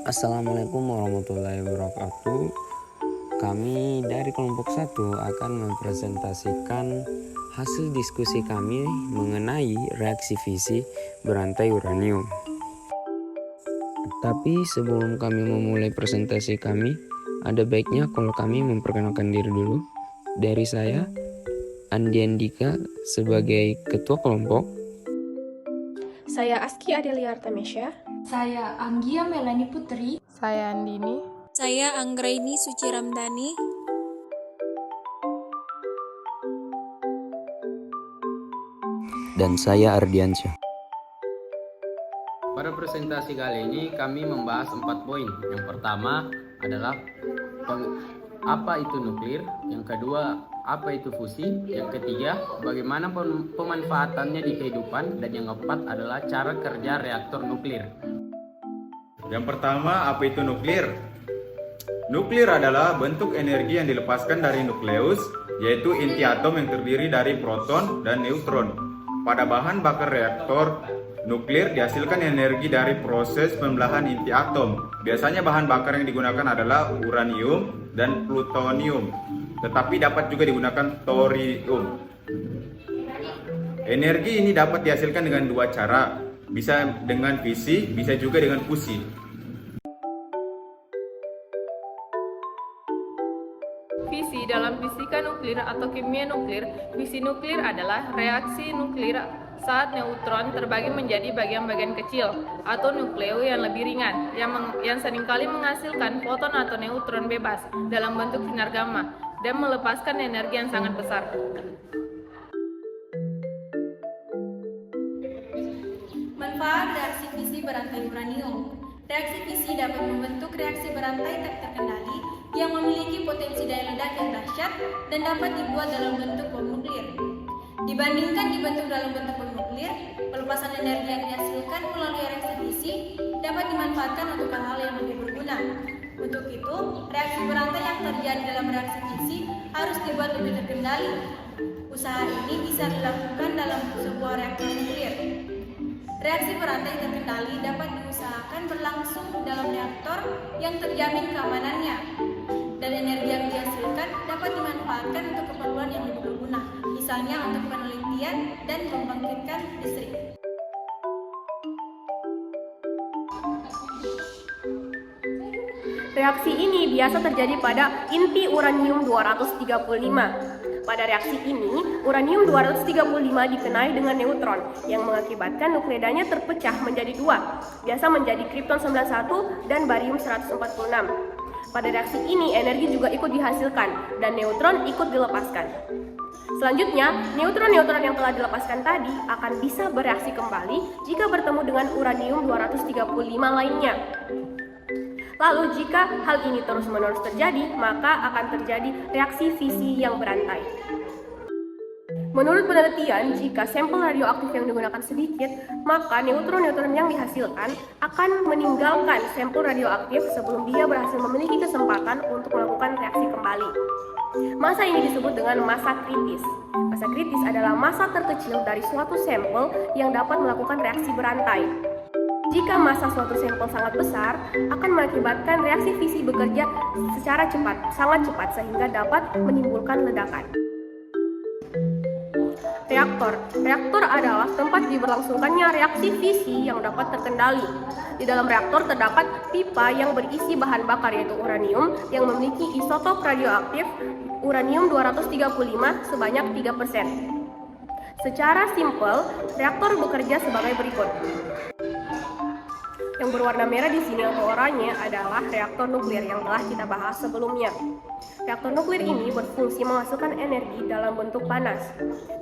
Assalamualaikum warahmatullahi wabarakatuh. Kami dari kelompok 1 akan mempresentasikan hasil diskusi kami mengenai reaksi fisi berantai uranium. Tapi sebelum kami memulai presentasi kami, ada baiknya kalau kami memperkenalkan diri dulu. Dari saya, Andi Andika sebagai ketua kelompok. Saya Aski Adelia Artamesya. Saya Anggia Melani Putri. Saya Andini. Saya Anggraini Suci Ramdhani. Dan saya Ardiansyah. Pada presentasi kali ini kami membahas 4 poin. Yang pertama adalah apa itu nuklir, yang kedua apa itu fusi, yang ketiga bagaimana pemanfaatannya di kehidupan, dan yang keempat adalah cara kerja reaktor nuklir. Yang pertama, apa itu nuklir? Nuklir adalah bentuk energi yang dilepaskan dari nukleus, yaitu inti atom yang terdiri dari proton dan neutron. Pada bahan bakar reaktor nuklir dihasilkan energi dari proses pembelahan inti atom. Biasanya bahan bakar yang digunakan adalah uranium dan plutonium, tetapi dapat juga digunakan thorium. Energi ini dapat dihasilkan dengan 2 cara, bisa dengan fisi, bisa juga dengan fusi. Fisi dalam fisika nuklir atau kimia nuklir, fisi nuklir adalah reaksi nuklir saat neutron terbagi menjadi bagian-bagian kecil atau nukleu yang lebih ringan yang seringkali menghasilkan foton atau neutron bebas dalam bentuk sinar gamma dan melepaskan energi yang sangat besar. Manfaat reaksi fisi berantai uranium. Reaksi fisi dapat membentuk reaksi berantai tak terkendali yang memiliki potensi daya ledak yang dahsyat dan dapat dibuat dalam bentuk bom nuklir. Dibandingkan dibentuk dalam bentuk bom nuklir, pelepasan energi yang dihasilkan melalui reaksi fisi dapat dimanfaatkan untuk hal-hal yang lebih berguna. Untuk itu, reaksi berantai yang terjadi dalam reaksi fisi harus dibuat lebih terkendali. Usaha ini bisa dilakukan dalam sebuah reaktor nuklir. Reaksi berantai terkendali dapat diusahakan berlangsung dalam reaktor yang terjamin keamanannya, dan energi yang dihasilkan dapat dimanfaatkan untuk keperluan yang lebih berguna, misalnya untuk penelitian dan membangkitkan listrik. Reaksi ini biasa terjadi pada inti uranium 235. Pada reaksi ini, uranium 235 dikenai dengan neutron yang mengakibatkan nukleidanya terpecah menjadi 2, biasa menjadi kripton 91 dan barium 146. Pada reaksi ini, energi juga ikut dihasilkan dan neutron ikut dilepaskan. Selanjutnya, neutron-neutron yang telah dilepaskan tadi akan bisa bereaksi kembali jika bertemu dengan uranium 235 lainnya. Lalu jika hal ini terus-menerus terjadi, maka akan terjadi reaksi fisi yang berantai. Menurut penelitian, jika sampel radioaktif yang digunakan sedikit, maka neutron-neutron yang dihasilkan akan meninggalkan sampel radioaktif sebelum dia berhasil memiliki kesempatan untuk melakukan reaksi kembali. Massa ini disebut dengan massa kritis. Massa kritis adalah massa terkecil dari suatu sampel yang dapat melakukan reaksi berantai. Jika massa suatu sampel sangat besar, akan mengakibatkan reaksi fisi bekerja secara sangat cepat sehingga dapat menimbulkan ledakan. Reaktor adalah tempat diberlangsungkannya reaksi fisi yang dapat terkendali. Di dalam reaktor terdapat pipa yang berisi bahan bakar yaitu uranium yang memiliki isotop radioaktif uranium 235 sebanyak 3%. Secara simpel, reaktor bekerja sebagai berikut. Yang berwarna merah di sini atau oranye adalah reaktor nuklir yang telah kita bahas sebelumnya. Reaktor nuklir ini berfungsi menghasilkan energi dalam bentuk panas.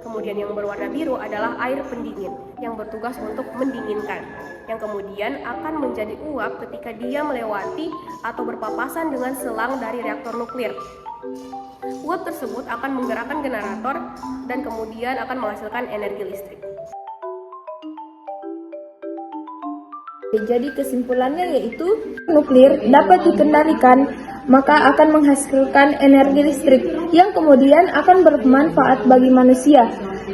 Kemudian yang berwarna biru adalah air pendingin yang bertugas untuk mendinginkan, yang kemudian akan menjadi uap ketika dia melewati atau berpapasan dengan selang dari reaktor nuklir. Uap tersebut akan menggerakkan generator dan kemudian akan menghasilkan energi listrik. Jadi kesimpulannya yaitu nuklir dapat dikendalikan, maka akan menghasilkan energi listrik yang kemudian akan bermanfaat bagi manusia.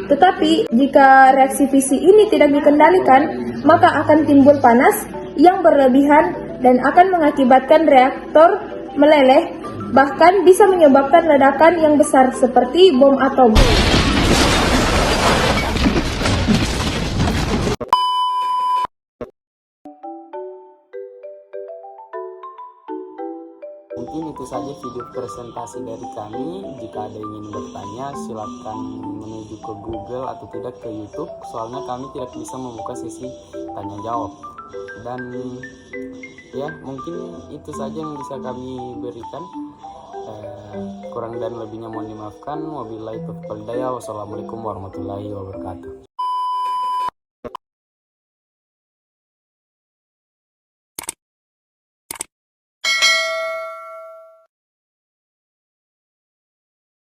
Tetapi jika reaksi fisi ini tidak dikendalikan, maka akan timbul panas yang berlebihan dan akan mengakibatkan reaktor meleleh, bahkan bisa menyebabkan ledakan yang besar seperti bom atom. Mungkin itu saja video presentasi dari kami. Jika ada yang ingin bertanya, silakan menuju ke Google atau tidak ke YouTube. Soalnya kami tidak bisa membuka sesi tanya jawab. Dan ya, mungkin itu saja yang bisa kami berikan. Kurang dan lebihnya mohon dimaafkan. Wabillahi taufiq wal hidayah. Wassalamualaikum warahmatullahi wabarakatuh.